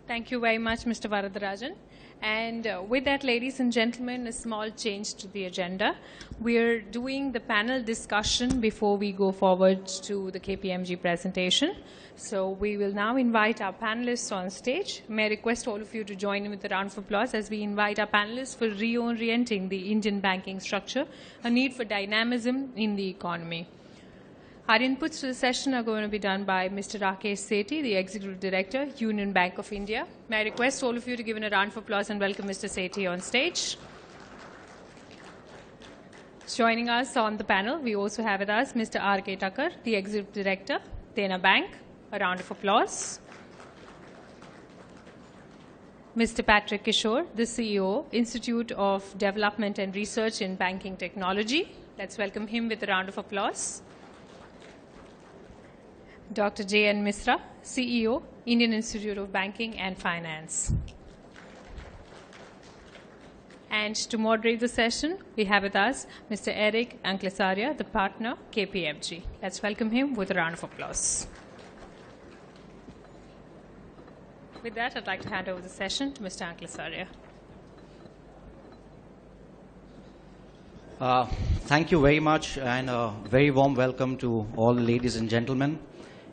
Thank you very much, Mr. Varadarajan. And with that, ladies and gentlemen, a small change to the agenda. We're doing the panel discussion before we go forward to the KPMG presentation. So we will now invite our panelists on stage. May I request all of you to join in with a round of applause as we invite our panelists for reorienting the Indian banking structure, a need for dynamism in the economy. Our inputs to the session are going to be done by Mr. Rakesh Sethi, the Executive Director, Union Bank of India. May I request all of you to give a round of applause and welcome Mr. Sethi on stage. Joining us on the panel, we also have with us Mr. R.K. Thakkar, the Executive Director, Dena Bank. A round of applause. Mr. Patrick Kishore, the CEO, Institute of Development and Research in Banking Technology. Let's welcome him with a round of applause. Dr. J.N. Misra, CEO, Indian Institute of Banking and Finance. And to moderate the session, we have with us Mr. Eric Anklasaria, the partner, KPMG. Let's welcome him with a round of applause. With that, I'd like to hand over the session to Mr. Anklasaria. Thank you very much, and a very warm welcome to all the ladies and gentlemen,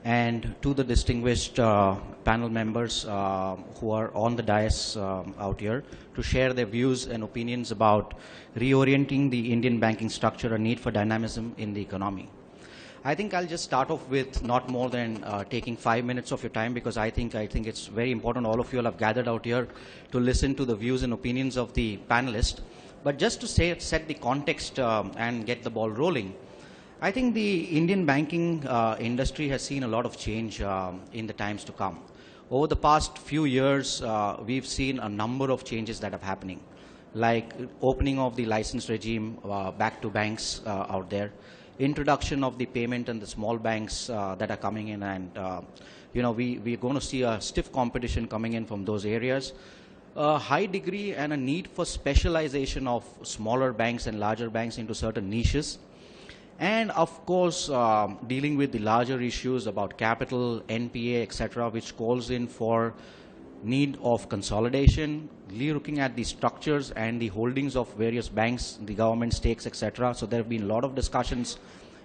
and to the distinguished panel members who are on the dais out here to share their views and opinions about reorienting the Indian banking structure, a need for dynamism in the economy. I think I'll just start off with not more than taking 5 minutes of your time, because I think it's very important all of you all have gathered out here to listen to the views and opinions of the panelists. But just to set the context and get the ball rolling, I think the Indian banking industry has seen a lot of change in the times to come. Over the past few years, we've seen a number of changes that are happening, like opening of the license regime back to banks out there, introduction of the payment and the small banks that are coming in, and we're going to see a stiff competition coming in from those areas. A high degree and a need for specialization of smaller banks and larger banks into certain niches. And of course, dealing with the larger issues about capital, NPA, etc., which calls in for need of consolidation, looking at the structures and the holdings of various banks, the government stakes, etc. So there have been a lot of discussions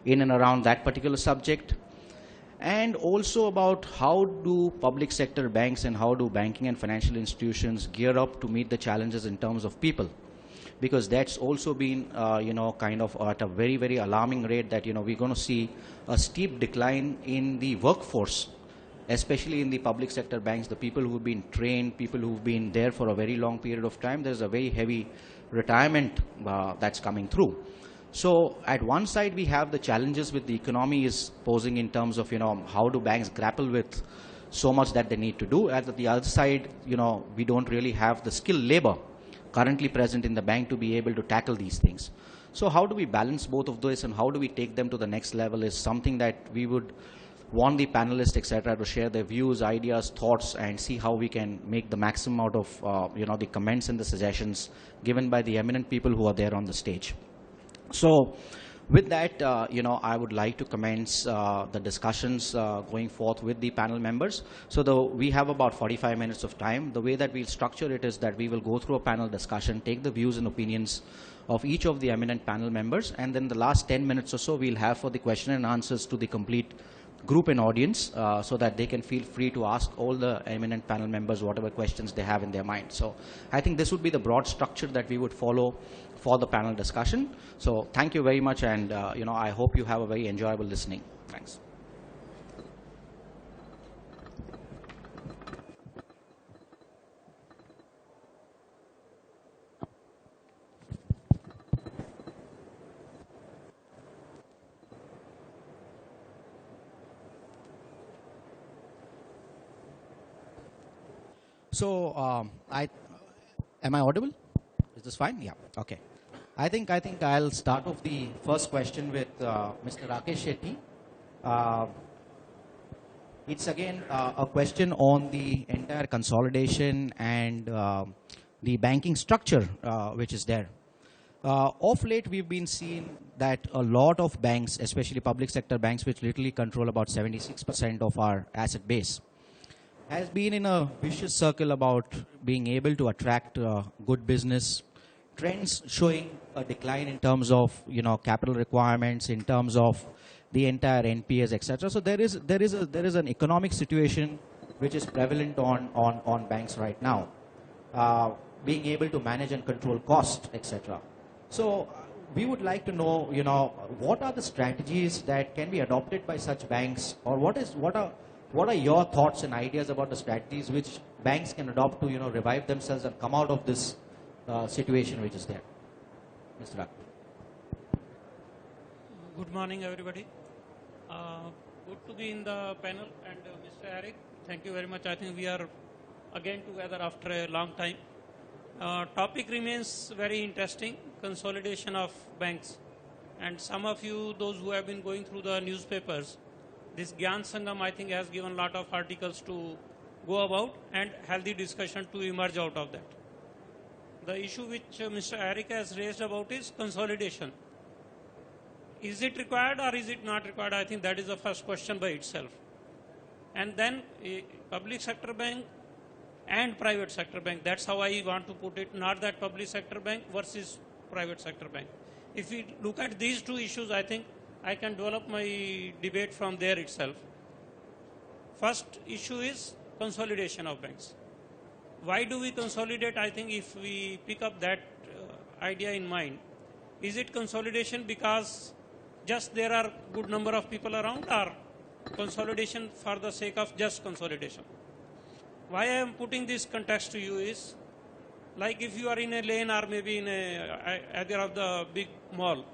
in and around that particular subject. And also about how do public sector banks and how do banking and financial institutions gear up to meet the challenges in terms of people. Because that's also been, kind of at a very, very alarming rate that, we're going to see a steep decline in the workforce, especially in the public sector banks, the people who've been trained, people who've been there for a very long period of time. There's a very heavy retirement that's coming through. So at one side, we have the challenges with the economy is posing in terms of, how do banks grapple with so much that they need to do. At the other side, we don't really have the skilled labor currently present in the bank to be able to tackle these things. So how do we balance both of those and how do we take them to the next level is something that we would want the panelists, etc., to share their views, ideas, thoughts, and see how we can make the maximum out of the comments and the suggestions given by the eminent people who are there on the stage. So with that, I would like to commence the discussions going forth with the panel members. So we have about 45 minutes of time. The way that we'll structure it is that we will go through a panel discussion, take the views and opinions of each of the eminent panel members, and then the last 10 minutes or so we'll have for the question and answers to the complete group and audience so that they can feel free to ask all the eminent panel members whatever questions they have in their mind. So I think this would be the broad structure that we would follow for the panel discussion. So thank you very much, and I hope you have a very enjoyable listening. Thanks. So am I audible? Is this fine? Yeah. Okay. I think I'll start off the first question with Mr. Rakesh Sethi. It's again a question on the entire consolidation and the banking structure which is there. Of late, we've been seeing that a lot of banks, especially public sector banks, which literally control about 76% of our asset base, has been in a vicious circle about being able to attract good business, trends showing a decline in terms of capital requirements, in terms of the entire NPS, etc. So there is an economic situation which is prevalent on banks right now, being able to manage and control cost, etc. So we would like to know, what are the strategies that can be adopted by such banks, or what are your thoughts and ideas about the strategies which banks can adopt to revive themselves and come out of this situation which is there, Mr. Ak. Good morning, everybody. Good to be in the panel. And Mr. Eric, thank you very much. I think we are again together after a long time. Topic remains very interesting, consolidation of banks. And some of you, those who have been going through the newspapers, this Gyan Sangam, I think, has given a lot of articles to go about and healthy discussion to emerge out of that. The issue which Mr. Eric has raised about is consolidation. Is it required or is it not required? I think that is the first question by itself. And then a public sector bank and private sector bank, that's how I want to put it, not that public sector bank versus private sector bank. If we look at these two issues, I think I can develop my debate from there itself. First issue is consolidation of banks. Why do we consolidate? I think if we pick up that idea in mind, is it consolidation because just there are good number of people around, or consolidation for the sake of just consolidation? Why I am putting this context to you is, like if you are in a lane or maybe in either of the big mall,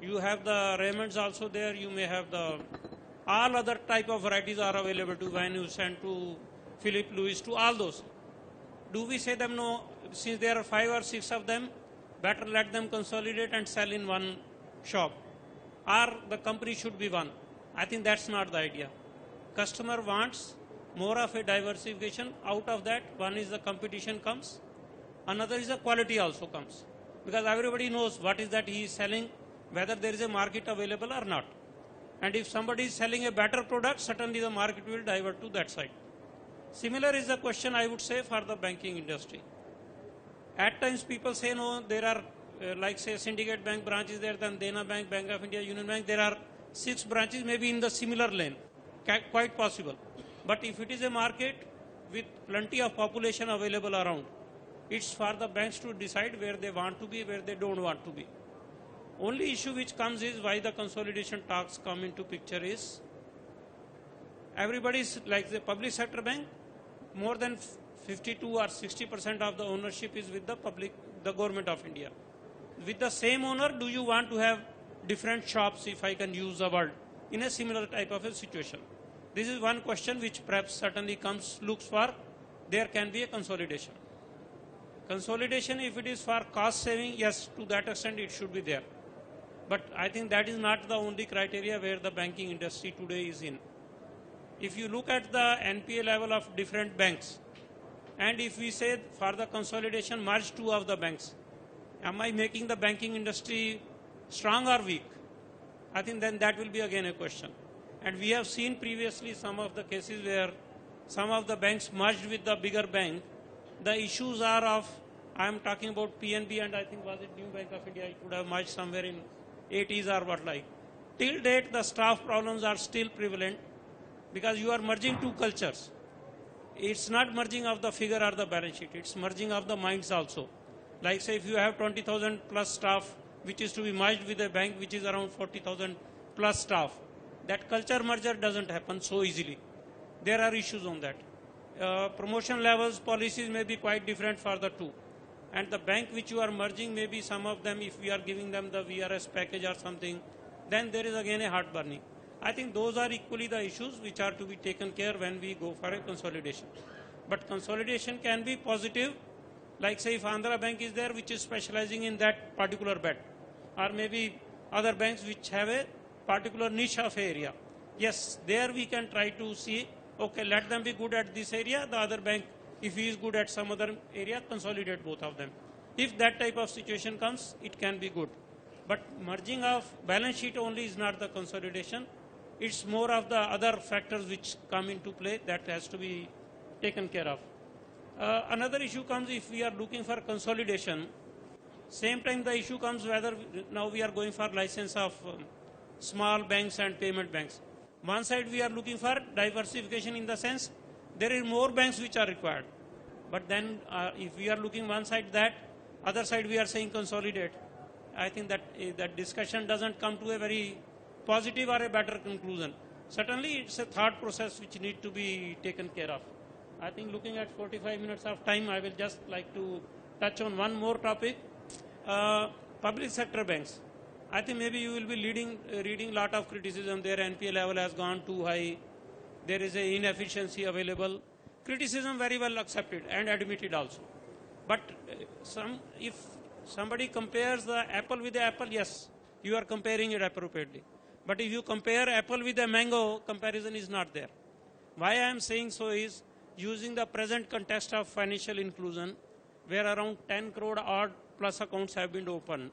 you have the Raymonds also there, you may have all other type of varieties are available to Van Heusen, to Philip Louis, to all those. Do we say them no, since there are 5 or 6 of them, better let them consolidate and sell in one shop? Or the company should be one? I think that's not the idea. Customer wants more of a diversification. Out of that, one is the competition comes, another is the quality also comes. Because everybody knows what is that he is selling, whether there is a market available or not. And if somebody is selling a better product, certainly the market will divert to that side. Similar is the question, I would say, for the banking industry. At times people say, no, there are like say Syndicate Bank branches there, then Dena Bank, Bank of India, Union Bank, there are 6 branches maybe in the similar lane, quite possible. But if it is a market with plenty of population available around, it's for the banks to decide where they want to be, where they don't want to be. Only issue which comes is why the consolidation talks come into picture is, everybody's like the public sector bank, more than 52 or 60% of the ownership is with the government of India. With the same owner, do you want to have different shops, if I can use the word, in a similar type of a situation? This is one question which perhaps certainly looks for, there can be a consolidation. Consolidation, if it is for cost saving, yes, to that extent it should be there. But I think that is not the only criteria where the banking industry today is in. If you look at the NPA level of different banks, and if we say for the consolidation, merge 2 of the banks, am I making the banking industry strong or weak? I think then that will be again a question. And we have seen previously some of the cases where some of the banks merged with the bigger bank. The issues are of, I am talking about PNB and I think was it New Bank of India, it would have merged somewhere in 80s or what like. Till date, the staff problems are still prevalent because you are merging 2 cultures. It's not merging of the figure or the balance sheet, it's merging of the minds also. Like say if you have 20,000 plus staff, which is to be merged with a bank which is around 40,000 plus staff, that culture merger doesn't happen so easily. There are issues on that. Promotion levels, policies may be quite different for the 2. And the bank which you are merging, maybe some of them, if we are giving them the VRS package or something, then there is again a heartburning. I think those are equally the issues which are to be taken care when we go for a consolidation. But consolidation can be positive, like say if Andhra Bank is there which is specializing in that particular bet, or maybe other banks which have a particular niche of area. Yes, there we can try to see, okay, let them be good at this area, the other bank, if he is good at some other area, consolidate both of them. If that type of situation comes, it can be good. But merging of balance sheet only is not the consolidation. It's more of the other factors which come into play that has to be taken care of. Another issue comes if we are looking for consolidation. Same time the issue comes whether now we are going for license of small banks and payment banks. One side we are looking for diversification in the sense there is more banks which are required. But then if we are looking one side that, other side we are saying consolidate. I think that that discussion doesn't come to a very positive or a better conclusion. Certainly it's a thought process which need to be taken care of. I think looking at 45 minutes of time, I will just like to touch on one more topic. Public sector banks. I think maybe you will be reading lot of criticism. Their NPA level has gone too high. There is a inefficiency available. Criticism very well accepted and admitted also. But if somebody compares the apple with the apple, yes, you are comparing it appropriately. But if you compare apple with a mango, comparison is not there. Why I am saying so is using the present context of financial inclusion, where around 10 crore odd plus accounts have been opened.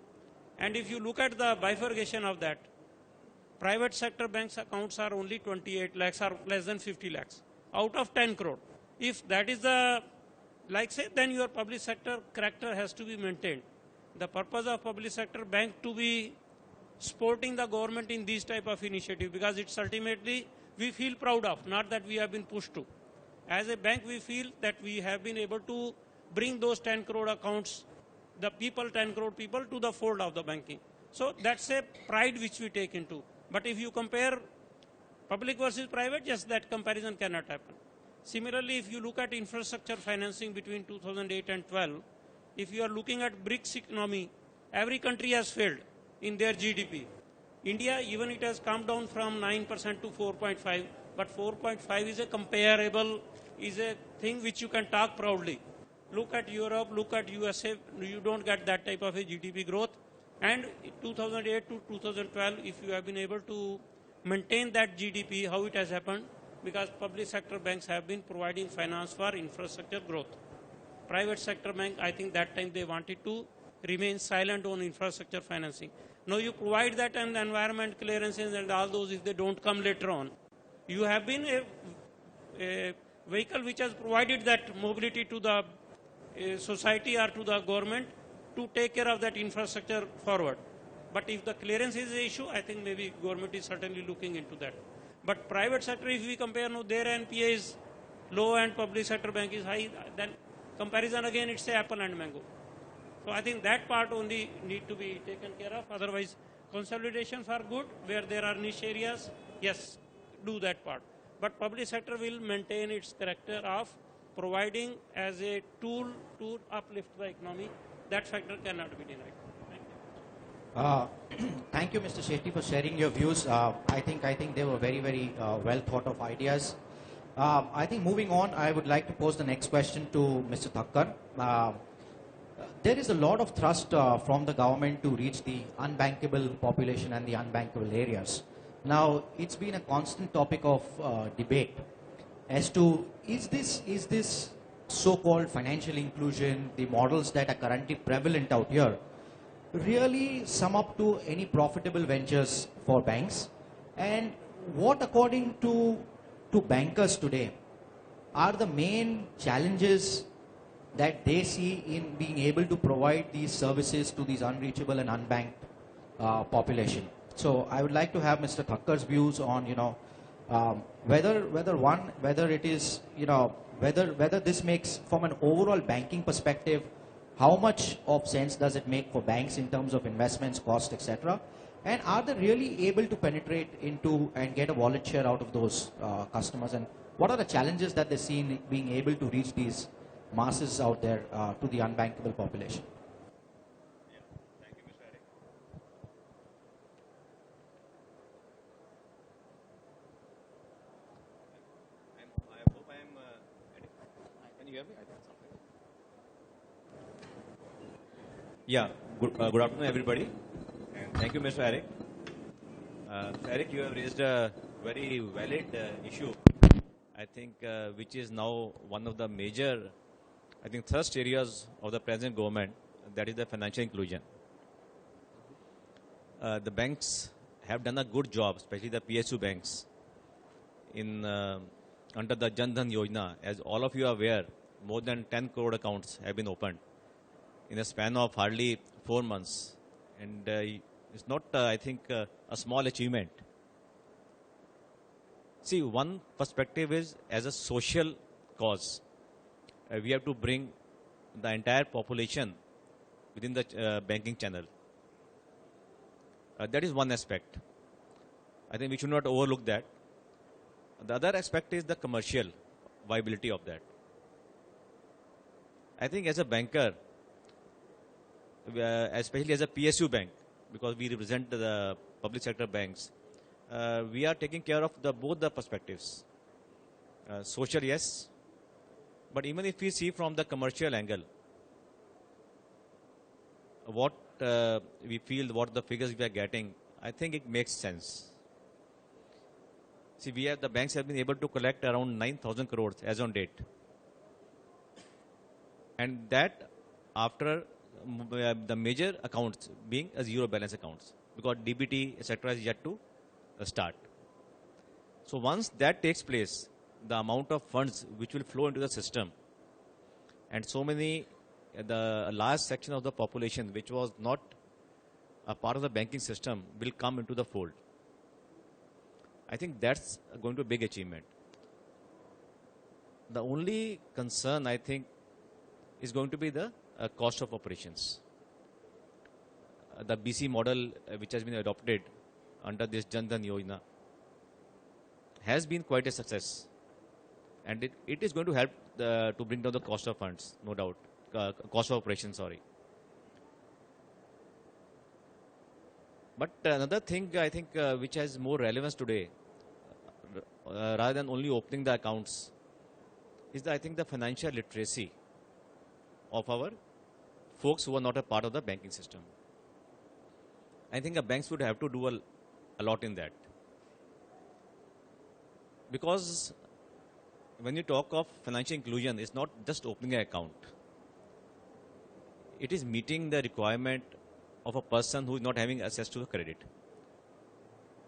And if you look at the bifurcation of that, private sector banks accounts are only 28 lakhs or less than 50 lakhs out of 10 crore. If that is the, like say, then your public sector character has to be maintained. The purpose of public sector bank to be supporting the government in these type of initiative, because it's ultimately we feel proud of, not that we have been pushed to. As a bank, we feel that we have been able to bring those 10 crore accounts, the people, 10 crore people, to the fold of the banking. So that's a pride which we take into. But if you compare public versus private, yes, that comparison cannot happen. Similarly, if you look at infrastructure financing between 2008 and 12, if you are looking at BRICS economy, every country has failed in their GDP. India, even it has come down from 9% to 4.5, but 4.5 is a comparable, is a thing which you can talk proudly. Look at Europe, look at USA, you don't get that type of a GDP growth. And 2008 to 2012, if you have been able to maintain that GDP, how it has happened? Because public sector banks have been providing finance for infrastructure growth. Private sector bank, I think that time they wanted to remain silent on infrastructure financing. Now you provide that and environment clearances and all those if they don't come later on. You have been a vehicle which has provided that mobility to the society or to the government to take care of that infrastructure forward. But if the clearance is the issue, I think maybe government is certainly looking into that. But private sector, if we compare, no, their NPA is low and public sector bank is high, then comparison again, it's a apple and mango. So I think that part only need to be taken care of. Otherwise, consolidations are good. Where there are niche areas, yes, do that part. But public sector will maintain its character of providing as a tool to uplift the economy. That factor cannot be denied. Thank you, Mr. Shetty, for sharing your views. I think they were very, very well thought of ideas. I think moving on, I would like to pose the next question to Mr. Thakkar. There is a lot of thrust from the government to reach the unbankable population and the unbankable areas. Now, it's been a constant topic of debate as to is this so-called financial inclusion, the models that are currently prevalent out here, really sum up to any profitable ventures for banks? And what, according to bankers today, are the main challenges that they see in being able to provide these services to these unreachable and unbanked population? So I would like to have Mr. Thakkar's views on, whether it is, whether this makes, from an overall banking perspective, how much of sense does it make for banks in terms of investments, cost, etc.? And are they really able to penetrate into and get a wallet share out of those customers? And what are the challenges that they see in being able to reach these masses out there to the unbankable population? Yeah. Thank you, Mr. Eric. I hope I am ready. Can you hear me? I think so. Yeah. Good afternoon, everybody. And thank you, Mr. Eric. Eric, you have raised a very valid issue, I think, which is now one of the major, I think, thrust areas of the present government, that is the financial inclusion. The banks have done a good job, especially the PSU banks, in under the Jan Dhan Yojana. As all of you are aware, more than 10 crore accounts have been opened in a span of hardly 4 months. And it's not, I think, a small achievement. See, one perspective is as a social cause. We have to bring the entire population within the banking channel. That is one aspect. I think we should not overlook that. The other aspect is the commercial viability of that. I think as a banker, especially as a PSU bank, because we represent the public sector banks, we are taking care of both the perspectives. Social, yes, but even if we see from the commercial angle, what we feel, what the figures we are getting, I think it makes sense. See, the banks have been able to collect around 9,000 crores as on date. And that after the major accounts being a zero balance accounts, because DBT, etc. is yet to start. So once that takes place, the amount of funds which will flow into the system, and so many, the large section of the population which was not a part of the banking system will come into the fold. I think that's going to be a big achievement. The only concern, I think, is going to be the cost of operations. The BC model which has been adopted under this Jan Dhan Yojana has been quite a success. And it is going to help to bring down the cost of funds, no doubt. Cost of operations, sorry. But another thing I think which has more relevance today, rather than only opening the accounts, is I think the financial literacy of our folks who are not a part of the banking system. I think the banks would have to do a lot in that. Because when you talk of financial inclusion, it's not just opening an account. It is meeting the requirement of a person who is not having access to the credit.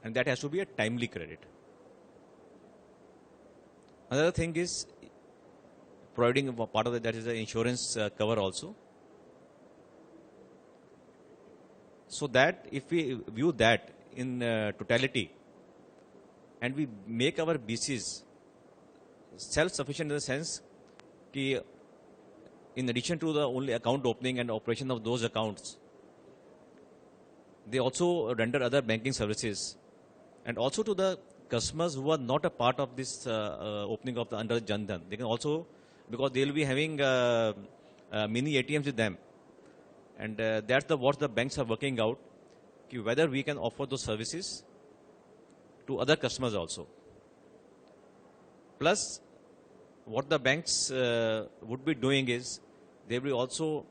And that has to be a timely credit. Another thing is providing a part of that is the insurance cover also. So that if we view that in totality and we make our BCs self-sufficient in the sense that in addition to the only account opening and operation of those accounts, they also render other banking services, and also to the customers who are not a part of this opening of the under Jan Dhan. They can also, because they will be having mini ATMs with them, and that's what the banks are working out, whether we can offer those services to other customers also. Plus, what the banks would be doing is they will be also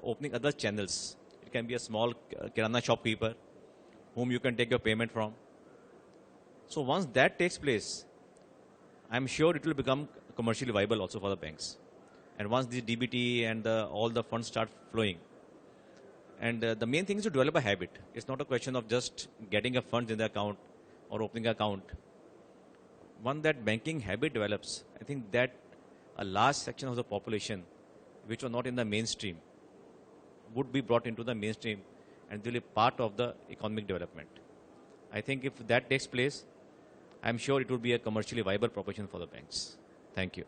opening other channels. It can be a small kirana shopkeeper whom you can take your payment from. So once that takes place, I'm sure it will become commercially viable also for the banks. And once the DBT and all the funds start flowing, and the main thing is to develop a habit. It's not a question of just getting a fund in the account or opening an account. Once that banking habit develops, I think that a large section of the population which were not in the mainstream would be brought into the mainstream and they will be part of the economic development. I think if that takes place, I'm sure it would be a commercially viable proposition for the banks. Thank you.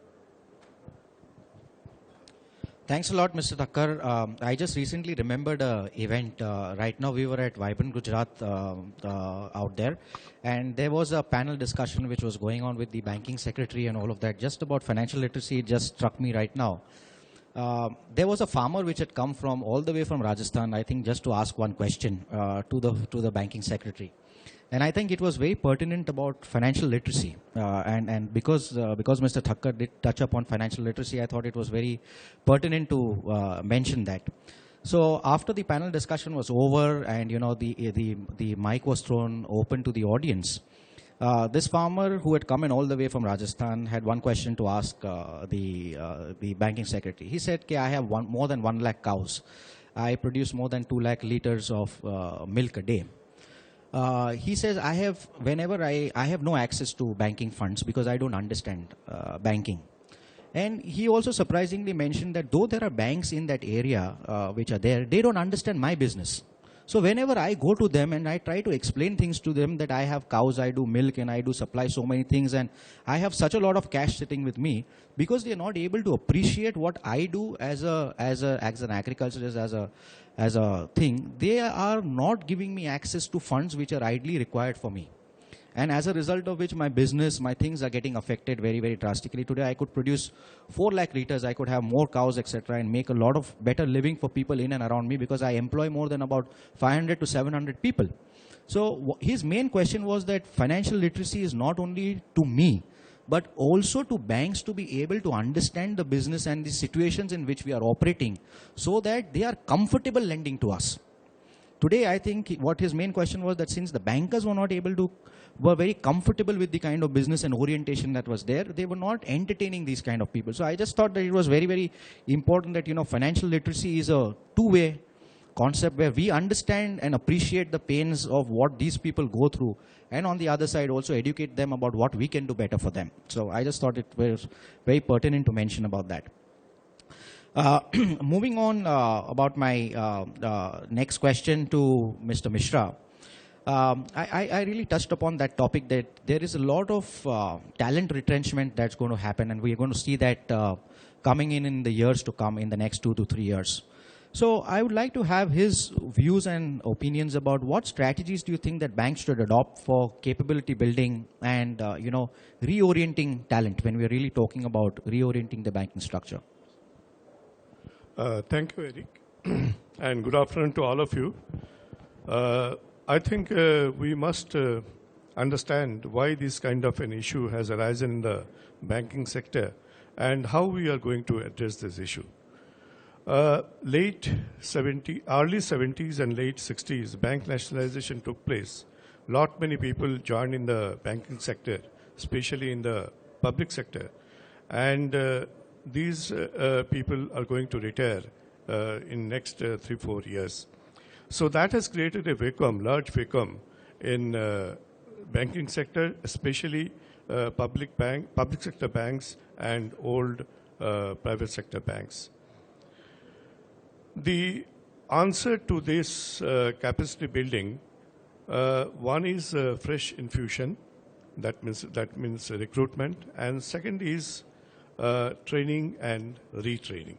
Thanks a lot, Mr. Thakkar. I just recently remembered an event. Right now we were at Vibrant Gujarat out there, and there was a panel discussion which was going on with the banking secretary and all of that, just about financial literacy. It just struck me right now. There was a farmer which had come from all the way from Rajasthan, I think, just to ask one question to the banking secretary. And I think it was very pertinent about financial literacy. And because Mr. Thakkar did touch upon financial literacy, I thought it was very pertinent to mention that. So after the panel discussion was over and the mic was thrown open to the audience, this farmer who had come in all the way from Rajasthan had one question to ask the banking secretary. He said, I have more than 1 lakh cows. I produce more than 2 lakh liters of milk a day. He says, I have no access to banking funds because I don't understand banking. And he also surprisingly mentioned that though there are banks in that area which are there, they don't understand my business. So whenever I go to them and I try to explain things to them that I have cows, I do milk, and I do supply so many things, and I have such a lot of cash sitting with me, because they are not able to appreciate what I do as an agriculturist, as a thing, they are not giving me access to funds which are ideally required for me. And as a result of which my business, my things are getting affected very, very drastically. Today I could produce 4 lakh liters, I could have more cows, etc., and make a lot of better living for people in and around me, because I employ more than about 500 to 700 people. So his main question was that financial literacy is not only to me, but also to banks to be able to understand the business and the situations in which we are operating, so that they are comfortable lending to us. Today, I think what his main question was that since the bankers were very comfortable with the kind of business and orientation that was there, they were not entertaining these kind of people. So I just thought that it was very, very important that, financial literacy is a two-way concept where we understand and appreciate the pains of what these people go through, and on the other side also educate them about what we can do better for them. So I just thought it was very pertinent to mention about that. Moving on about my next question to Mr. Mishra. I really touched upon that topic, that there is a lot of talent retrenchment that's going to happen, and we're going to see that coming in the years to come, in the next 2 to 3 years. So I would like to have his views and opinions about what strategies do you think that banks should adopt for capability building and reorienting talent, when we're really talking about reorienting the banking structure. Thank you, Eric, and good afternoon to all of you. I think we must understand why this kind of an issue has arisen in the banking sector and how we are going to address this issue. Early 70s and late 60s, bank nationalization took place. Many people joined in the banking sector, especially in the public sector. And these people are going to retire in next 3-4 years. So that has created a vacuum, large vacuum in banking sector, especially public sector banks and old private sector banks. The answer to this capacity building, one is fresh infusion, that means recruitment, and second is training and retraining.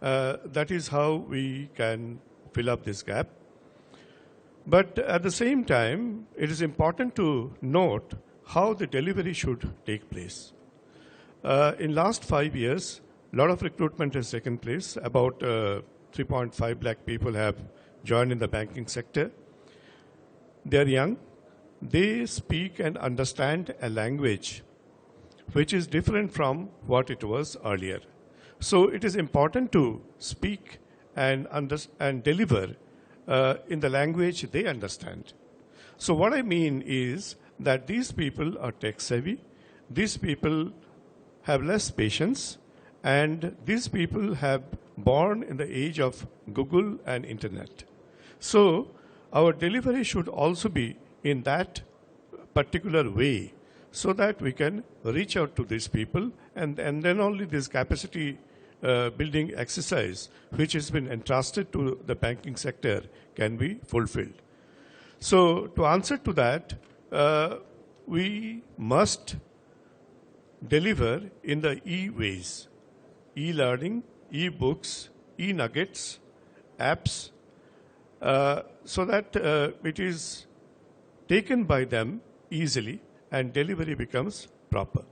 That is how we can fill up this gap. But at the same time, it is important to note how the delivery should take place. In last 5 years, a lot of recruitment has taken place. About 3.5 lakh people have joined in the banking sector. They are young. They speak and understand a language which is different from what it was earlier. So it is important to speak and deliver in the language they understand. So what I mean is that these people are tech savvy, these people have less patience, and these people have born in the age of Google and internet. So our delivery should also be in that particular way, so that we can reach out to these people, and then only this capacity building exercise, which has been entrusted to the banking sector, can be fulfilled. So to answer to that, we must deliver in the e-ways, e-learning, e-books, e-nuggets, apps, so that it is taken by them easily and delivery becomes proper.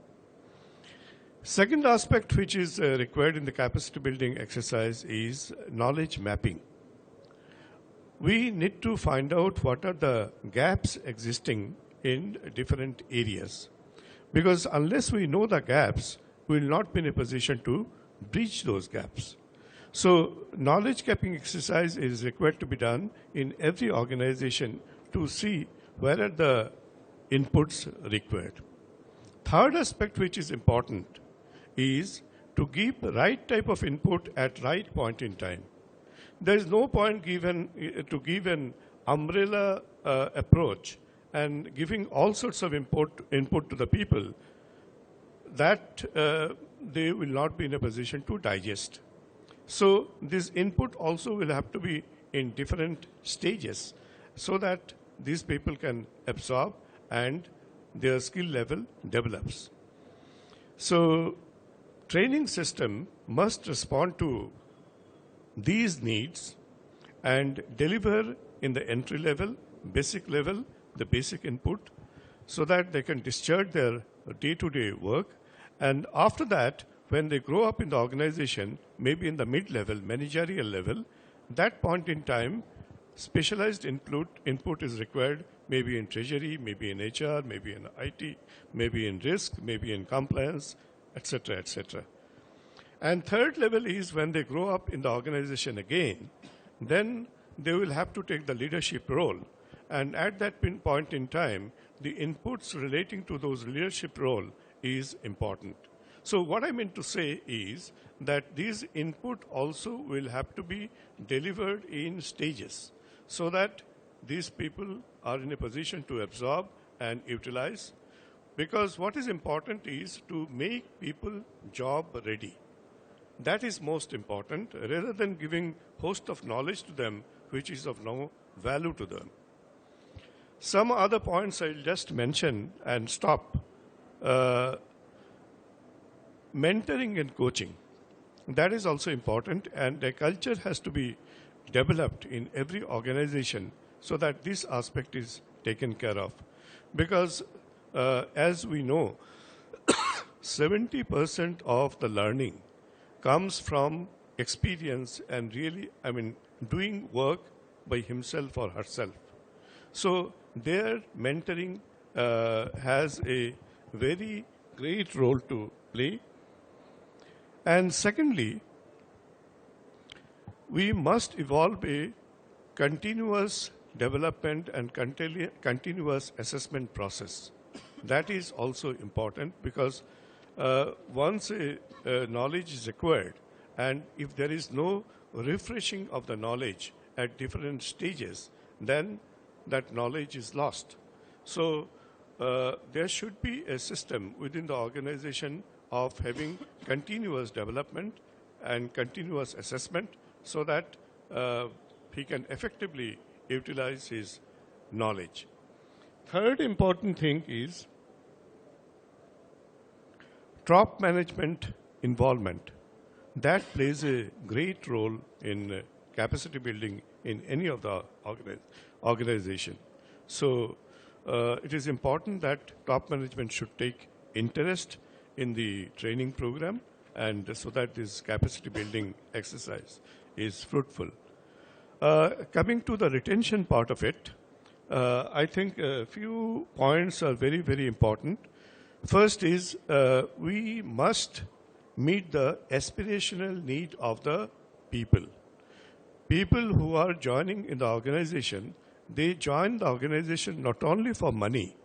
Second aspect which is required in the capacity building exercise is knowledge mapping. We need to find out what are the gaps existing in different areas. Because unless we know the gaps, we will not be in a position to breach those gaps. So knowledge mapping exercise is required to be done in every organization to see where are the inputs required. Third aspect which is important is to give right type of input at right point in time. There is no point to give an umbrella approach and giving all sorts of input to the people, that they will not be in a position to digest. So this input also will have to be in different stages so that these people can absorb and their skill level develops. So training system must respond to these needs and deliver in the entry level, basic level, the basic input, so that they can discharge their day-to-day work. And after that, when they grow up in the organization, maybe in the mid-level, managerial level, that point in time, specialized input is required, maybe in treasury, maybe in HR, maybe in IT, maybe in risk, maybe in compliance, etc., etc. And third level is when they grow up in the organization again, then they will have to take the leadership role. And at that point in time, the inputs relating to those leadership role is important. So what I meant to say is that these input also will have to be delivered in stages so that these people are in a position to absorb and utilize. Because what is important is to make people job ready. That is most important, rather than giving host of knowledge to them which is of no value to them. Some other points I'll just mention and stop. Mentoring and coaching, that is also important, and a culture has to be developed in every organization so that this aspect is taken care of. Because as we know, 70% of the learning comes from experience and really, doing work by himself or herself. So their mentoring has a very great role to play. And secondly, we must evolve a continuous development and continuous assessment process. That is also important because once a knowledge is acquired, and if there is no refreshing of the knowledge at different stages, then that knowledge is lost. So there should be a system within the organization of having continuous development and continuous assessment so that he can effectively utilize his knowledge. Third important thing is top management involvement. That plays a great role in capacity building in any of the organization. So it is important that top management should take interest in the training program, and so that this capacity building exercise is fruitful. Coming to the retention part of it, I think a few points are very, very important. First is we must meet the aspirational need of the people. People who are joining in the organization, they join the organization not only for money,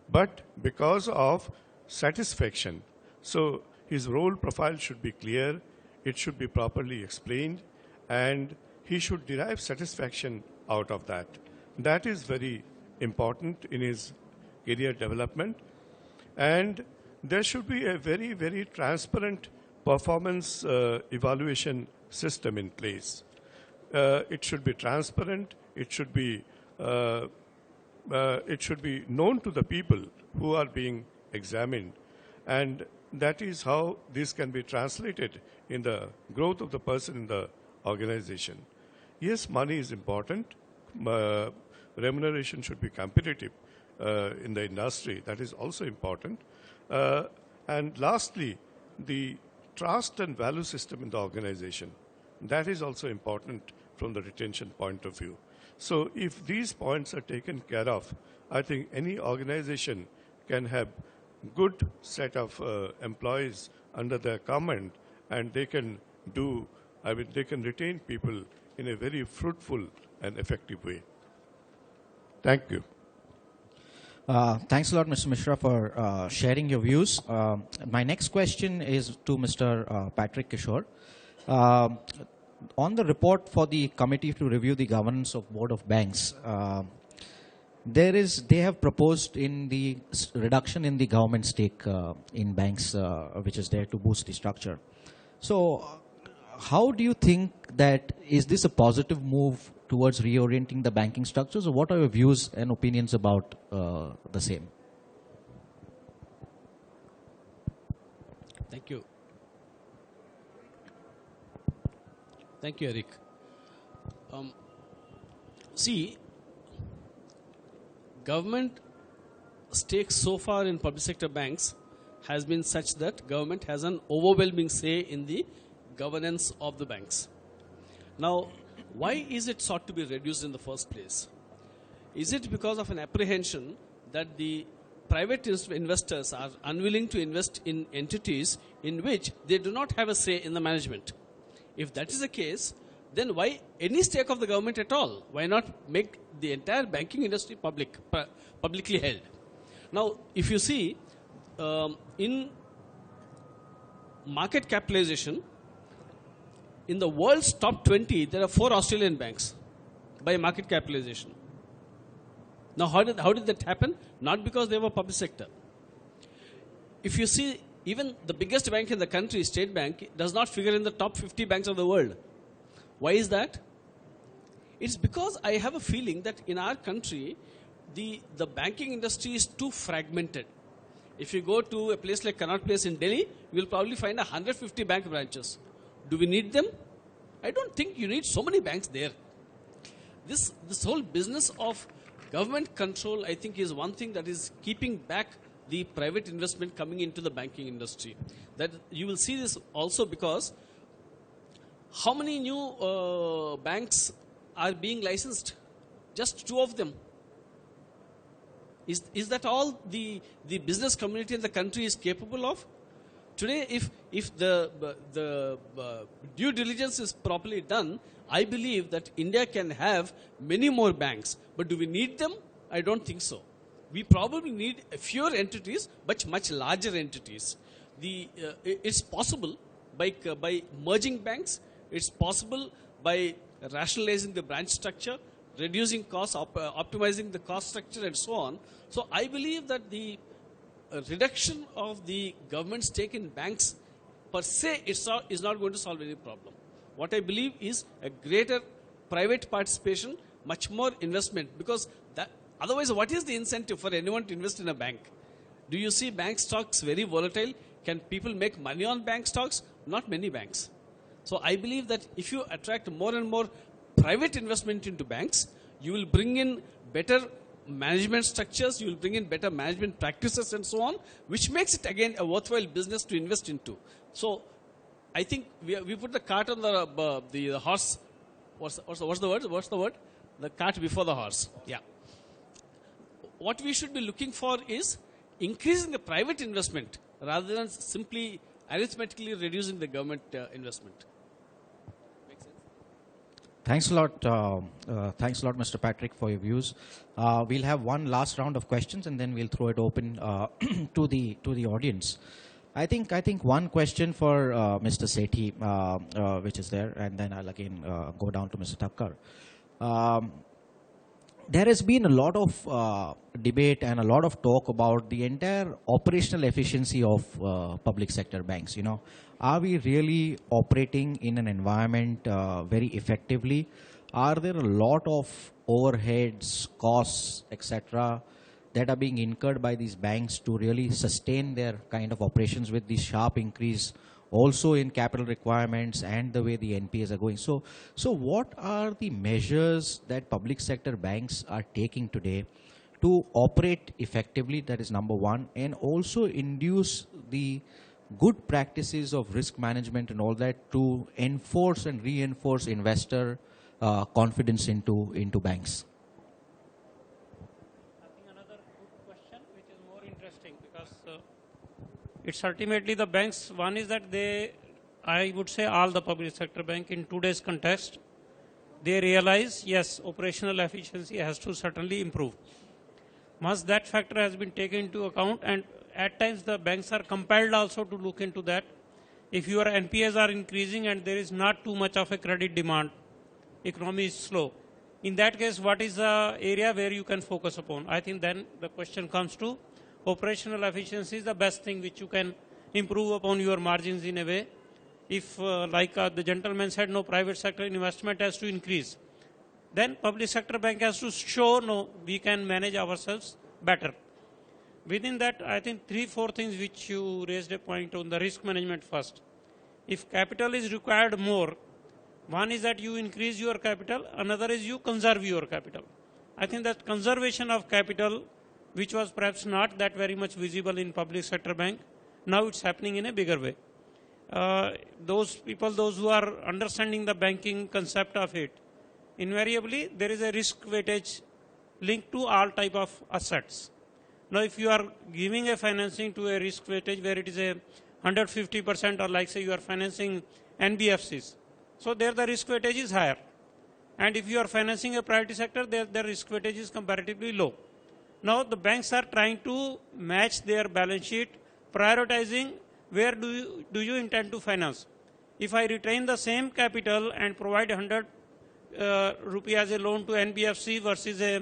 but because of satisfaction. So his role profile should be clear, it should be properly explained, and he should derive satisfaction out of that. That is very important in his career development. And there should be a very, very transparent performance evaluation system in place. It should be transparent, it should be known to the people who are being examined. And that is how this can be translated in the growth of the person in the organization. Yes, money is important. Remuneration should be competitive in the industry. That is also important. And lastly, the trust and value system in the organization. That is also important from the retention point of view. So if these points are taken care of, I think any organization can have good set of employees under their command, and they can they can retain people in a very fruitful and effective way. Thank you. Thanks a lot, Mr. Mishra, for sharing your views. My next question is to Mr. Patrick Kishore. On the report for the committee to review the governance of Board of Banks, they have proposed in the reduction in the government stake in banks, which is there to boost the structure. So, how do you think that, is this a positive move towards reorienting the banking structures, or what are your views and opinions about the same? Thank you. Thank you, Eric. See, government stake so far in public sector banks has been such that government has an overwhelming say in the governance of the banks. Now, why is it sought to be reduced in the first place? Is it because of an apprehension that the private investors are unwilling to invest in entities in which they do not have a say in the management? If that is the case, then why any stake of the government at all? Why not make the entire banking industry publicly held? Now, if you see, in market capitalization, in the world's top 20, there are 4 Australian banks by market capitalization. Now, how did that happen? Not because they were public sector. If you see, even the biggest bank in the country, State Bank, does not figure in the top 50 banks of the world. Why is that? It's because I have a feeling that in our country, the banking industry is too fragmented. If you go to a place like Connaught Place in Delhi, you will probably find 150 bank branches. Do we need them? I don't think you need so many banks there. This whole business of government control, I think, is one thing that is keeping back the private investment coming into the banking industry. That you will see this also because how many new banks are being licensed? Just 2 of them. Is that all the business community in the country is capable of? Today, if the due diligence is properly done, I believe that India can have many more banks. But do we need them? I don't think so. We probably need fewer entities, but much larger entities. It's possible by merging banks. It's possible by rationalizing the branch structure, reducing costs, optimizing the cost structure, and so on. So I believe that the reduction of the government stake in banks per se is not going to solve any problem. What I believe is a greater private participation, much more investment, because otherwise what is the incentive for anyone to invest in a bank? Do you see bank stocks very volatile? Can people make money on bank stocks? Not many banks. So I believe that if you attract more and more private investment into banks, you will bring in better management structures, you will bring in better management practices and so on, which makes it again a worthwhile business to invest into. So I think we put the cart on the horse. What's the word? The cart before the horse. Yeah. What we should be looking for is increasing the private investment rather than simply arithmetically reducing the government investment. Make sense? Thanks a lot, Mr. Patrick, for your views. We'll have one last round of questions, and then we'll throw it open to the audience. I think one question for Mr. Sethi, which is there, and then I'll again go down to Mr. Thakkar. There has been a lot of debate and a lot of talk about the entire operational efficiency of public sector banks. Are we really operating in an environment very effectively? Are there a lot of overheads, costs, etc., that are being incurred by these banks to really sustain their kind of operations with the sharp increase also in capital requirements and the way the NPAs are going? So what are the measures that public sector banks are taking today to operate effectively? That is number one. And also induce the good practices of risk management and all that to enforce and reinforce investor confidence into banks. I think another good question, which is more interesting, because it's ultimately the banks. One is that I would say all the public sector bank in today's context, they realize, yes, operational efficiency has to certainly improve. Once that factor has been taken into account, and at times the banks are compelled also to look into that. If your NPAs are increasing and there is not too much of a credit demand, economy is slow, In that case, what is the area where you can focus upon? I think then the question comes to operational efficiency is the best thing which you can improve upon your margins in a way. If, the gentleman said, no, private sector investment has to increase, then public sector bank has to show, no, we can manage ourselves better. Within that, I think 3-4 things which you raised a point on the risk management first. If capital is required more, one is that you increase your capital, another is you conserve your capital. I think that conservation of capital, which was perhaps not that very much visible in public sector bank, now it's happening in a bigger way. Those people, those who are understanding the banking concept of it, invariably there is a risk weightage linked to all type of assets. Now, if you are giving a financing to a risk weightage where it is a 150% or like say you are financing NBFCs, so there the risk weightage is higher. And if you are financing a private sector, there the risk weightage is comparatively low. Now, the banks are trying to match their balance sheet, prioritizing where do you intend to finance. If I retain the same capital and provide 100 rupee as a loan to NBFC versus a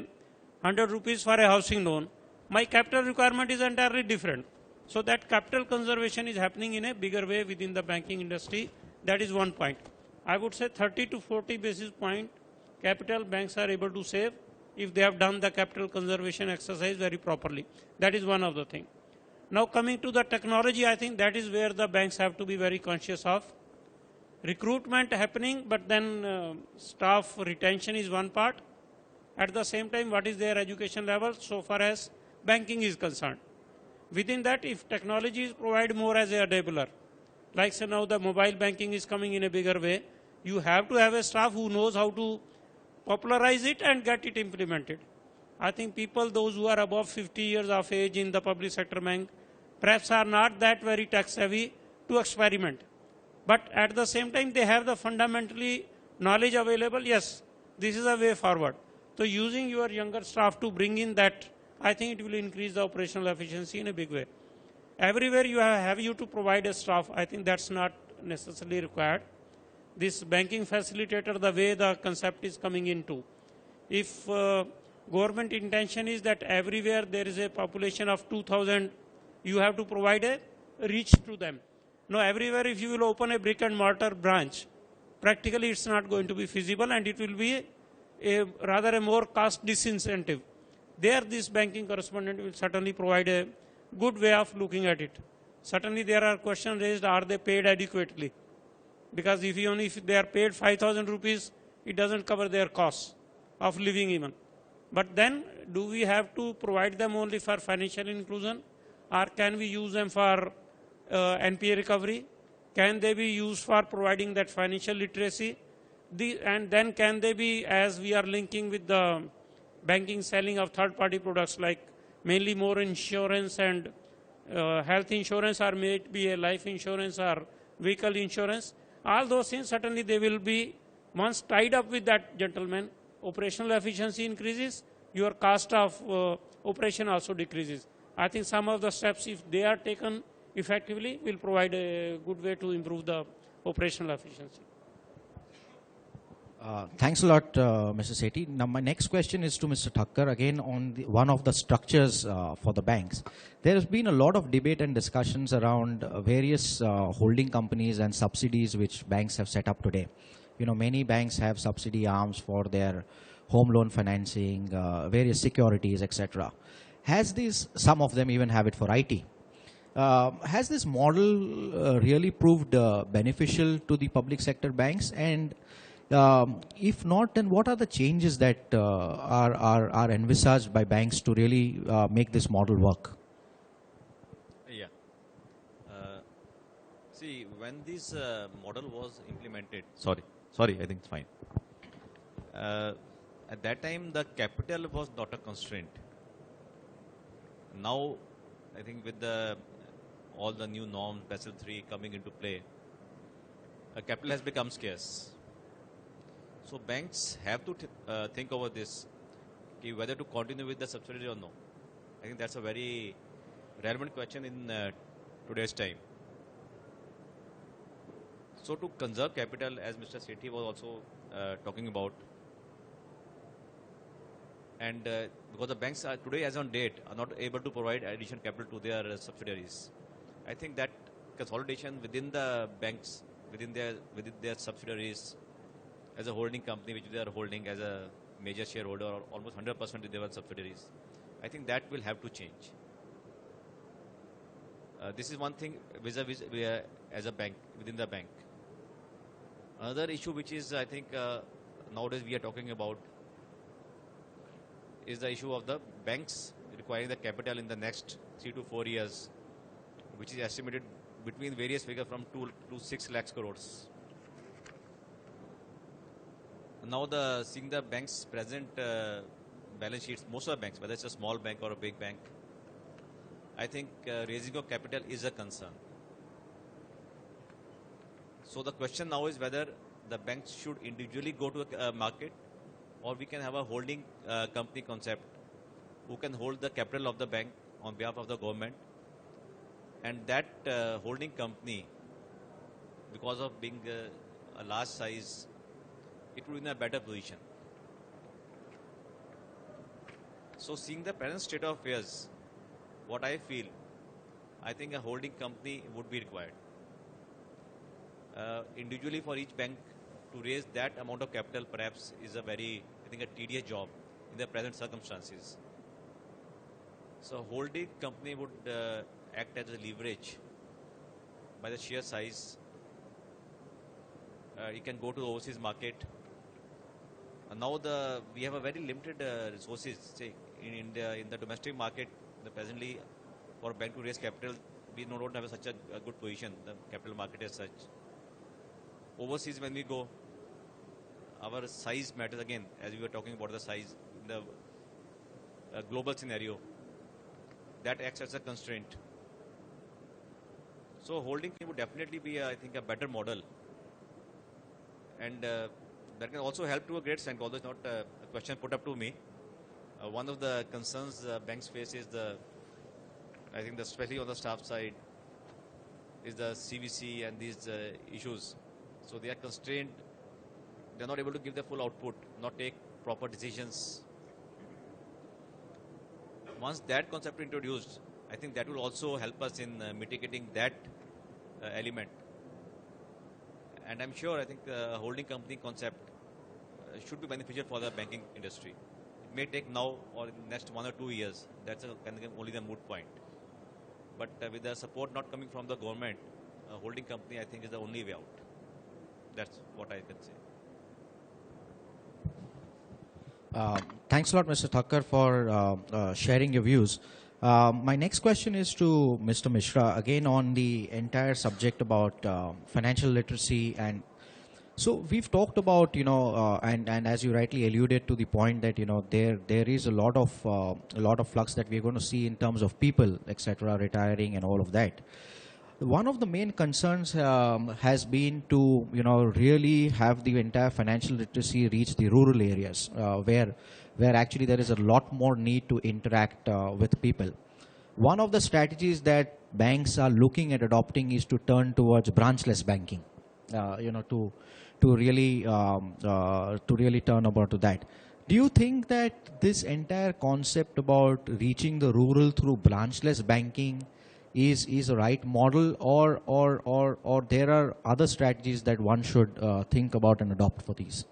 100 rupees for a housing loan, my capital requirement is entirely different. So that capital conservation is happening in a bigger way within the banking industry. That is one point. I would say 30 to 40 basis point capital banks are able to save if they have done the capital conservation exercise very properly. That is one of the things. Now coming to the technology, I think that is where the banks have to be very conscious of. Recruitment happening, but then staff retention is one part. At the same time, what is their education level so far as banking is concerned. Within that, if technology is provided more as a enabler, like say now the mobile banking is coming in a bigger way, you have to have a staff who knows how to popularize it and get it implemented. I think people, those who are above 50 years of age in the public sector bank, perhaps are not that very tech savvy to experiment. But at the same time, they have the fundamentally knowledge available. Yes, this is a way forward. So using your younger staff to bring in that, I think it will increase the operational efficiency in a big way. Everywhere you have you to provide a staff, I think that's not necessarily required. This banking facilitator, the way the concept is coming into, if government intention is that everywhere there is a population of 2,000, you have to provide a reach to them. Now, everywhere if you will open a brick and mortar branch, practically it's not going to be feasible and it will be rather a more cost disincentive. There this banking correspondent will certainly provide a good way of looking at it. Certainly there are questions raised, are they paid adequately? Because if they are paid 5,000 rupees, it doesn't cover their costs of living even. But then, do we have to provide them only for financial inclusion? Or can we use them for NPA recovery? Can they be used for providing that financial literacy? And then can they be, as we are linking with the banking selling of third-party products like mainly more insurance and health insurance, or may it be a life insurance or vehicle insurance, all those things certainly they will be, once tied up with that gentleman, operational efficiency increases, your cost of operation also decreases. I think some of the steps, if they are taken effectively, will provide a good way to improve the operational efficiency. Thanks a lot, Mr. Sethi. Now, my next question is to Mr. Thakkar, again on one of the structures for the banks. There has been a lot of debate and discussions around various holding companies and subsidies which banks have set up today. You know, many banks have subsidy arms for their home loan financing, various securities, etc. Some of them even have it for IT. Has this model really proved beneficial to the public sector banks? And if not, then what are the changes that are envisaged by banks to really make this model work? Yeah. See, when this model was implemented, sorry, I think it's fine. At that time, the capital was not a constraint. Now, I think with all the new norms, Basel III coming into play, capital has become scarce. So banks have to think over this, whether to continue with the subsidy or no. I think that's a very relevant question in today's time. So to conserve capital, as Mr. Sethi was also talking about, And because the banks are today, as on date, are not able to provide additional capital to their subsidiaries. I think that consolidation within the banks, within their subsidiaries, as a holding company which they are holding as a major shareholder, or almost 100% in their subsidiaries, I think that will have to change. This is one thing vis-a-vis as a bank, within the bank. Another issue which is, I think, nowadays we are talking about is the issue of the banks requiring the capital in the next 3 to 4 years, which is estimated between various figures from 2 to 6 lakhs crores. Now, seeing the banks' present balance sheets, most of the banks, whether it's a small bank or a big bank, I think raising of capital is a concern. So the question now is whether the banks should individually go to a market, or we can have a holding company concept who can hold the capital of the bank on behalf of the government, and that holding company, because of being a large size, it will be in a better position. So seeing the present state of affairs, what I feel, I think a holding company would be required. Individually for each bank to raise that amount of capital perhaps is a very, I think, a tedious job in the present circumstances. So holding company would act as a leverage by the sheer size. It can go to the overseas market. Now we have a very limited resources. Say in the domestic market, presently for a bank to raise capital, we don't have such a good position, the capital market as such. Overseas, when we go, our size matters again, as we were talking about the size in the global scenario. That acts as a constraint. So holding would definitely be, I think, a better model. And that can also help to a great extent, although it's not a question put up to me. One of the concerns banks face is I think especially on the staff side, is the CVC and these issues. So they are constrained. They're not able to give the full output, not take proper decisions. Once that concept is introduced, I think that will also help us in mitigating that element. And I'm sure, I think a holding company concept should be beneficial for the banking industry. It may take now or in the next 1 or 2 years. That's only the moot point. But with the support not coming from the government, a holding company, I think, is the only way out. That's what I can say. Thanks a lot, Mr. Thakkar, for sharing your views. My next question is to Mr. Mishra, again on the entire subject about financial literacy. And so we've talked about, and as you rightly alluded to the point that, there is a lot of flux that we're going to see in terms of people, etc., retiring and all of that. One of the main concerns has been to, really have the entire financial literacy reach the rural areas where actually there is a lot more need to interact with people. One of the strategies that banks are looking at adopting is to turn towards branchless banking, to really turn about to that. Do you think that this entire concept about reaching the rural through branchless banking is a right model, or there are other strategies that one should think about and adopt for these?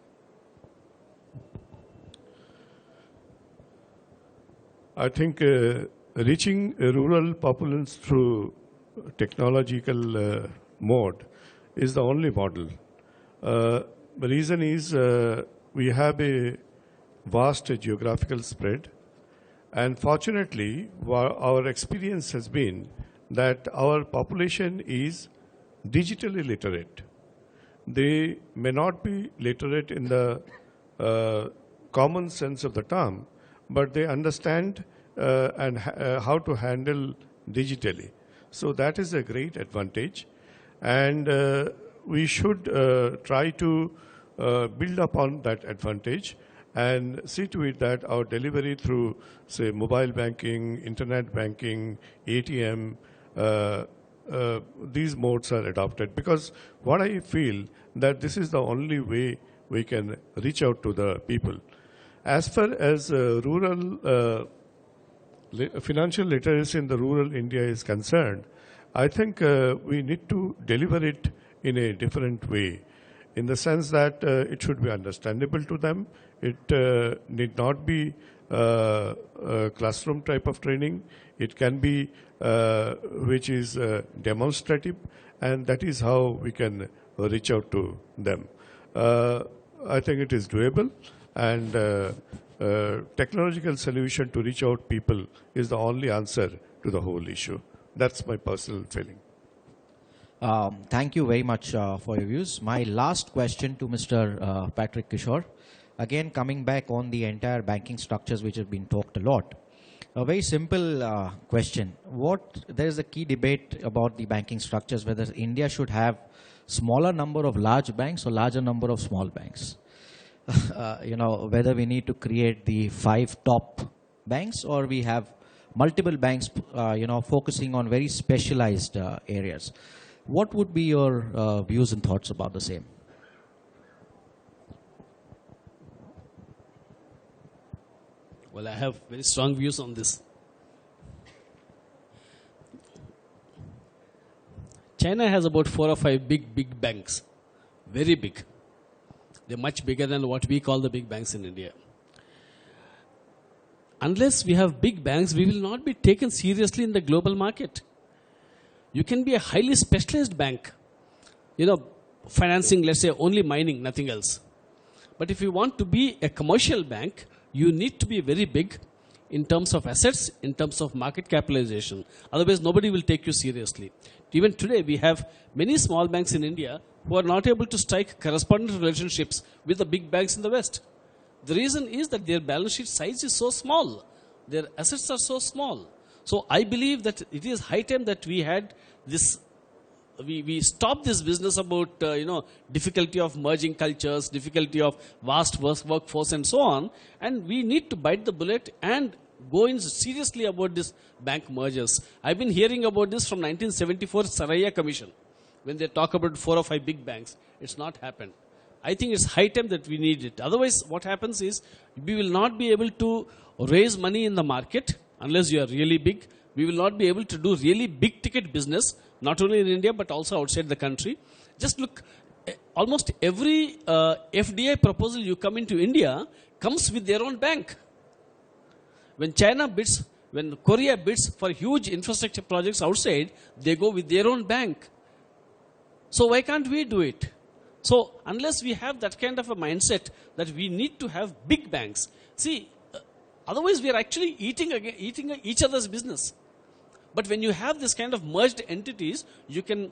I think reaching rural populace through technological mode is the only model. The reason is we have a vast geographical spread, and fortunately our experience has been that our population is digitally literate. They may not be literate in the common sense of the term, but they understand how to handle digitally. So that is a great advantage, and we should try to build upon that advantage and see to it that our delivery through, say, mobile banking, internet banking, ATM, these modes are adopted. Because what I feel that this is the only way we can reach out to the people. As far as rural financial literacy in the rural India is concerned, I think we need to deliver it in a different way, in the sense that it should be understandable to them. It need not be a classroom type of training. It can be which is demonstrative, and that is how we can reach out to them. I think it is doable, and technological solution to reach out people is the only answer to the whole issue. That's my personal feeling. Thank you very much for your views. My last question to Mr. Patrick Kishore, again coming back on the entire banking structures which have been talked a lot. A very simple question. There is a key debate about the banking structures, whether India should have smaller number of large banks or larger number of small banks. Whether we need to create the 5 top banks, or we have multiple banks, focusing on very specialized areas. What would be your views and thoughts about the same? Well, I have very strong views on this. China has about 4 or 5 big banks, very big. They're much bigger than what we call the big banks in India. Unless we have big banks, we will not be taken seriously in the global market. You can be a highly specialized bank, financing, let's say, only mining, nothing else. But if you want to be a commercial bank, you need to be very big in terms of assets, in terms of market capitalization. Otherwise, nobody will take you seriously. Even today, we have many small banks in India who are not able to strike correspondent relationships with the big banks in the West. The reason is that their balance sheet size is so small. Their assets are so small. So I believe that it is high time that we had this, we stop this business about, difficulty of merging cultures, difficulty of vast workforce and so on. And we need to bite the bullet and go in seriously about this bank mergers. I've been hearing about this from 1974 Saraiya Commission. When they talk about 4 or 5 big banks, it's not happened. I think it's high time that we need it. Otherwise, what happens is we will not be able to raise money in the market unless you are really big. We will not be able to do really big ticket business, not only in India but also outside the country. Just look, almost every FDI proposal you come into India comes with their own bank. When China bids, when Korea bids for huge infrastructure projects outside, they go with their own bank. So why can't we do it? So unless we have that kind of a mindset that we need to have big banks, see, otherwise we are actually eating each other's business. But when you have this kind of merged entities, you can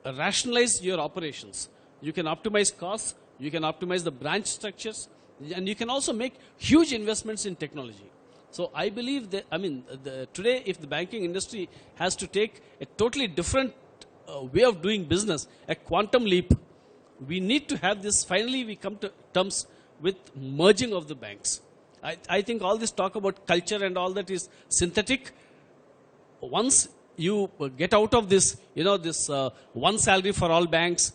rationalize your operations. You can optimize costs, you can optimize the branch structures, and you can also make huge investments in technology. So I believe that, today if the banking industry has to take a totally different way of doing business, a quantum leap, we need to have this. Finally, we come to terms with merging of the banks. I think all this talk about culture and all that is synthetic. Once you get out of this, this one salary for all banks,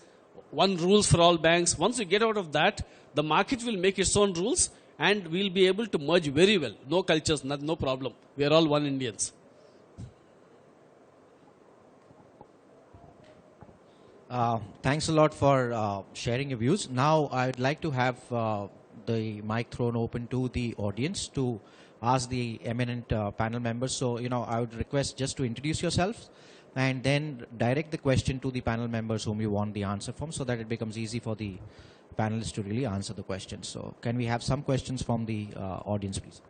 one rules for all banks, once you get out of that, the market will make its own rules and we'll be able to merge very well. No cultures, no problem. We are all one Indians. Thanks a lot for sharing your views. Now, I would like to have the mic thrown open to the audience to ask the eminent panel members. So, I would request just to introduce yourself and then direct the question to the panel members whom you want the answer from, so that it becomes easy for the panelists to really answer the questions. So, can we have some questions from the audience, please?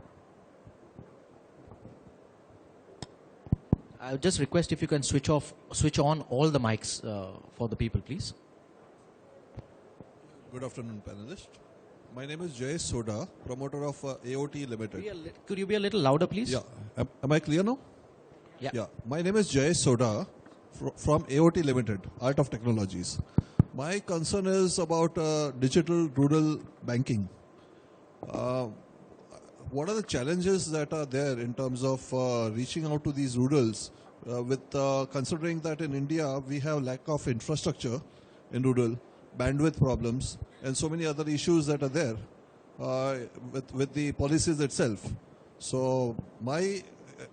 I would just request if you can switch on all the mics for the people, please. Good afternoon, panelists. My name is Jayesh Soda, promoter of AOT Limited. Could you be a little louder, please? Yeah. Am I clear now? Yeah. My name is Jayesh Soda from AOT Limited, Art of Technologies. My concern is about digital rural banking. What are the challenges that are there in terms of reaching out to these rurals considering that in India we have lack of infrastructure in rural, bandwidth problems and so many other issues that are there. with the policies itself. So my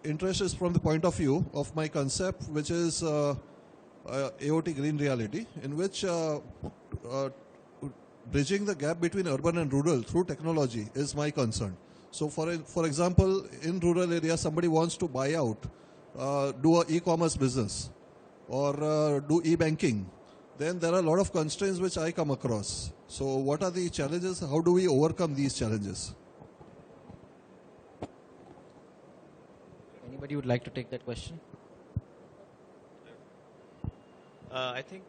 interest is from the point of view of my concept, which is AOT Green Reality, in which bridging the gap between urban and rural through technology is my concern. So for example, in rural areas, somebody wants to buy out, do an e-commerce business or do e-banking. Then there are a lot of constraints which I come across. So what are the challenges? How do we overcome these challenges? Anybody would like to take that question? I think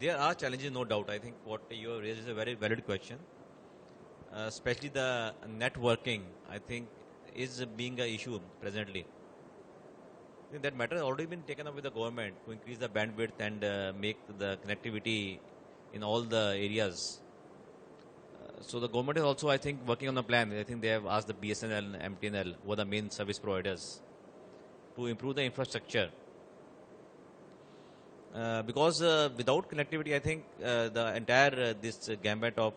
there are challenges, no doubt. I think what you have raised is a very valid question. Especially the networking, I think, is being an issue presently. I think that matter has already been taken up with the government to increase the bandwidth and make the connectivity in all the areas. So the government is also, I think, working on a plan. I think they have asked the BSNL and MTNL, who are the main service providers, to improve the infrastructure. Because without connectivity, I think the entire this gambit of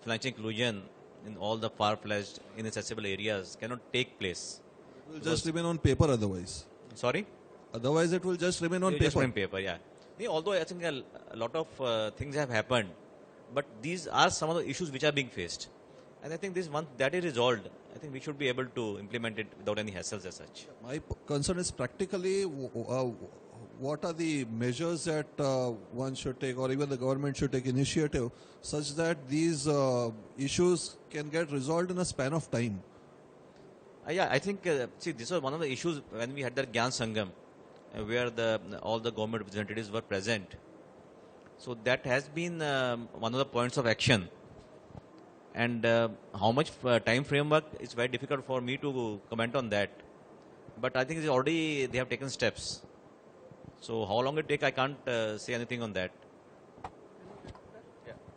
financial inclusion in all the far-fetched, inaccessible areas cannot take place. It will just remain on paper otherwise. Sorry? Otherwise, it will just remain on It will paper. just remain paper, yeah. Although I think a lot of things have happened, but these are some of the issues which are being faced. And I think this once that is resolved, I think we should be able to implement it without any hassles as such. My concern is practically what are the measures that one should take, or even the government should take initiative such that these issues can get resolved in a span of time. Yeah, I think, see, this was one of the issues when we had that Gyan Sangam, where all the government representatives were present. So that has been one of the points of action. And how much time framework is very difficult for me to comment on that. But I think it's already they have taken steps. So how long it take, I can't say anything on that.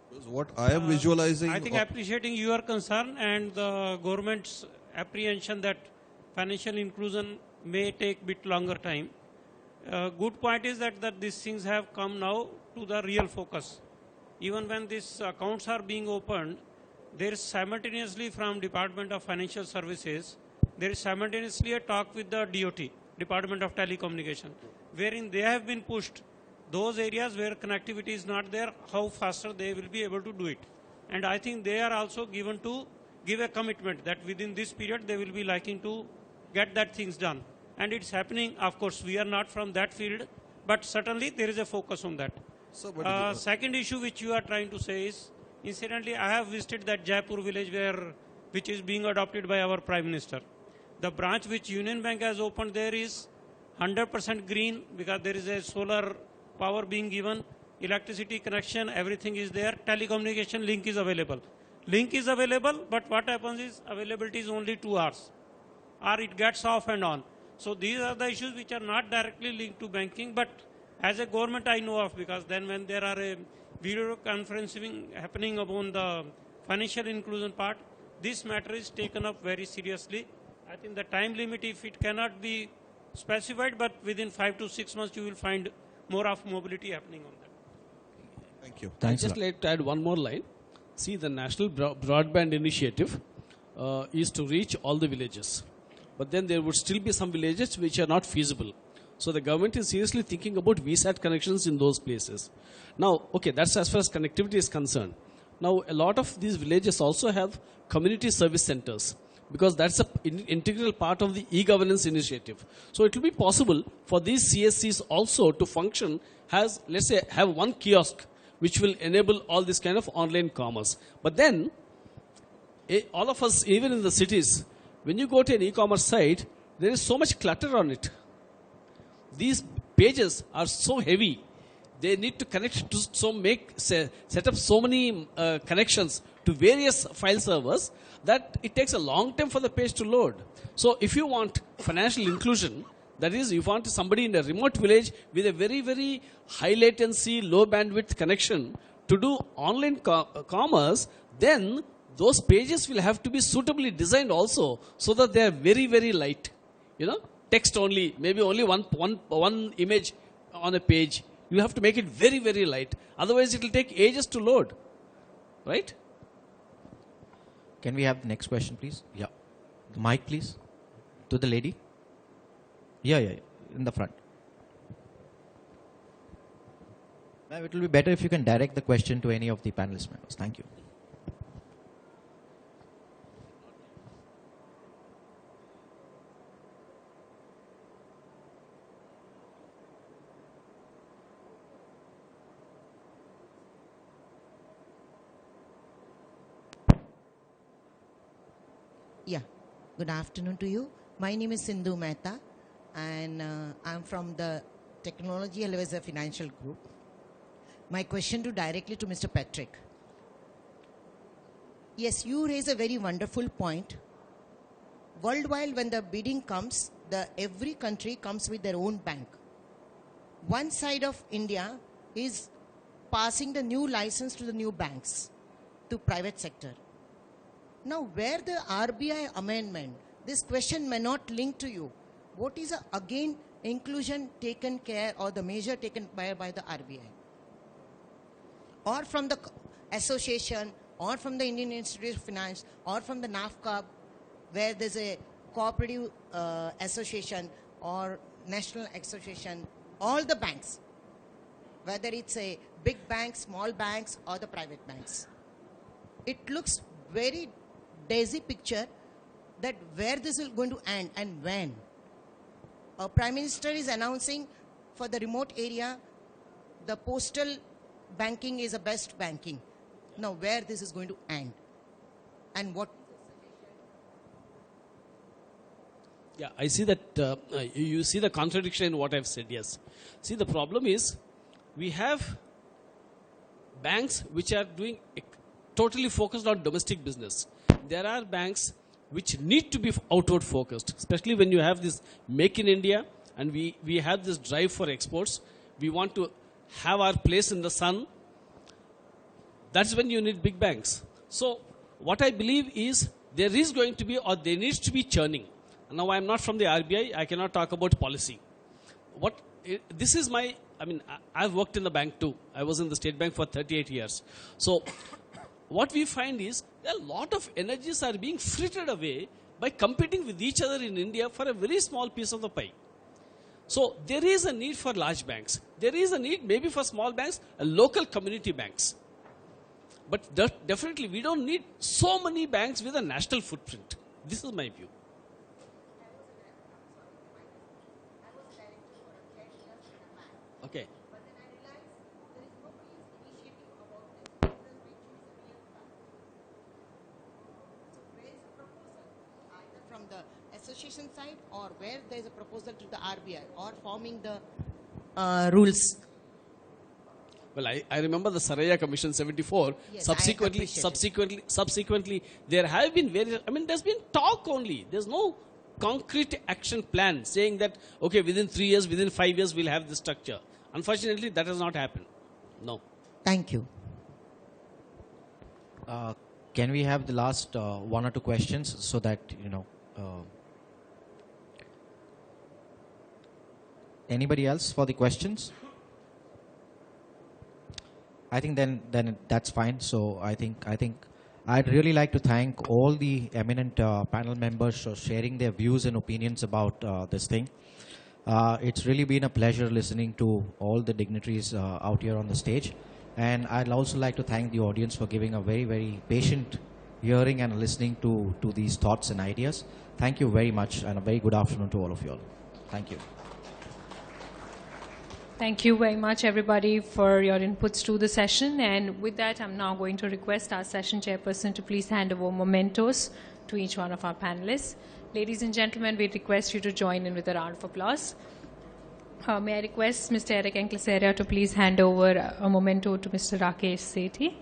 Because what I am visualizing... I think appreciating your concern and the government's apprehension that financial inclusion may take a bit longer time. Good point is that these things have come now to the real focus. Even when these accounts are being opened, there is simultaneously from Department of Financial Services, there is simultaneously a talk with the DOT, Department of Telecommunication, wherein they have been pushed those areas where connectivity is not there, how faster they will be able to do it. And I think they are also given to give a commitment that within this period they will be liking to get that things done. And it's happening. Of course, we are not from that field, but certainly there is a focus on that. So, second issue which you are trying to say is, incidentally, I have visited that Jaipur village which is being adopted by our Prime Minister. The branch which Union Bank has opened there is 100% green because there is a solar power being given, electricity connection, everything is there, telecommunication link is available. Link is available, but what happens is availability is only 2 hours, or it gets off and on. So these are the issues which are not directly linked to banking, but as a government I know of, because then when there are a video conferencing happening upon the financial inclusion part, this matter is taken up very seriously. I think the time limit, if it cannot be specified, but within 5 to 6 months you will find more of mobility happening on that. thank you. I'd just like to add one more line. See, the National Broadband Initiative is to reach all the villages. But then there would still be some villages which are not feasible. So the government is seriously thinking about VSAT connections in those places. Now, okay, that's as far as connectivity is concerned. Now, a lot of these villages also have community service centers, because that's an integral part of the e-governance initiative. So it will be possible for these CSCs also to function as, let's say, have one kiosk which will enable all this kind of online commerce. But then, all of us, even in the cities, when you go to an e-commerce site, there is so much clutter on it. These pages are so heavy. They need to connect to set up so many connections to various file servers that it takes a long time for the page to load. So if you want financial inclusion, that is, you want somebody in a remote village with a very, very high latency, low bandwidth connection to do online commerce, then those pages will have to be suitably designed also, so that they are very, very light. You know, text only, maybe only one image on a page. You have to make it very, very light. Otherwise, it will take ages to load. Right? Can we have the next question, please? Yeah. The mic, please. To the lady. Yeah, in the front. Ma'am, it will be better if you can direct the question to any of the panelist members. Thank you. Yeah, good afternoon to you. My name is Sindhu Mehta, and I'm from the Technology Advisor Financial Group. My question directly to Mr. Patrick. Yes, you raise a very wonderful point. Worldwide, when the bidding comes, every country comes with their own bank. One side of India is passing the new license to the new banks, to private sector. Now, where the RBI amendment, this question may not link to you. What is again inclusion taken care or the measure taken by the RBI? Or from the association, or from the Indian Institute of Finance, or from the NAFCA, where there's a cooperative association or national association, all the banks, whether it's a big bank, small banks, or the private banks. It looks very daisy picture that where this is going to end and when. Our Prime Minister is announcing for the remote area, the postal banking is the best banking. Now where this is going to end and what? Yeah, I see that you see the contradiction in what I've said, yes. See, the problem is we have banks which are doing totally focused on domestic business. There are banks which need to be outward focused, especially when you have this Make in India and we have this drive for exports. We want to have our place in the sun. That's when you need big banks. So what I believe is there is going to be or there needs to be churning. Now I am not from the RBI. I cannot talk about policy. This is my, I've worked in the bank too. I was in the State Bank for 38 years. So what we find is a lot of energies are being frittered away by competing with each other in India for a very small piece of the pie. So there is a need for large banks. There is a need maybe for small banks, local community banks. But definitely we don't need so many banks with a national footprint. This is my view. Okay. From the association side or where there is a proposal to the RBI or forming the rules. Well, I remember the Saraiya Commission 74. Yes, Subsequently, there have been various, there's been talk only. There's no concrete action plan saying that, okay, within 3 years, within 5 years, we'll have this structure. Unfortunately, that has not happened. No. Thank you. Can we have the last one or two questions so that, anybody else for the questions? I think then that's fine. So I think I'd really like to thank all the eminent panel members for sharing their views and opinions about this thing. It's really been a pleasure listening to all the dignitaries out here on the stage. And I'd also like to thank the audience for giving a very, very patient hearing and listening to these thoughts and ideas. Thank you very much and a very good afternoon to all of you all. Thank you. Thank you very much, everybody, for your inputs to the session. And with that, I'm now going to request our session chairperson to please hand over mementos to each one of our panelists. Ladies and gentlemen, we request you to join in with a round of applause. May I request Mr. Eric Enclaseria to please hand over a memento to Mr. Rakesh Sethi.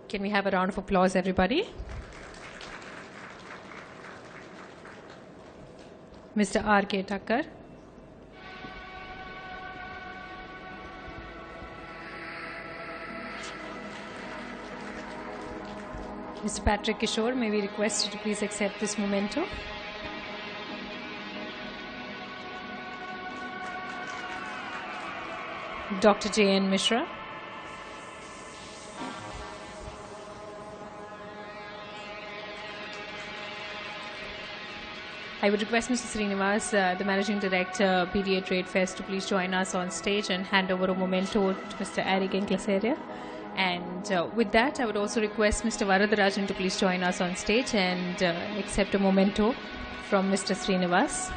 Can we have a round of applause, everybody? Mr. R.K. Thakkar. Mr. Patrick Kishore, may we request you to please accept this memento? Dr. J.N. Mishra. I would request Mr. Srinivas, the Managing Director, PDA Trade Fest, to please join us on stage and hand over a memento to Mr. Eric Enclaseria. And with that, I would also request Mr. Varadarajan to please join us on stage and accept a memento from Mr. Srinivas.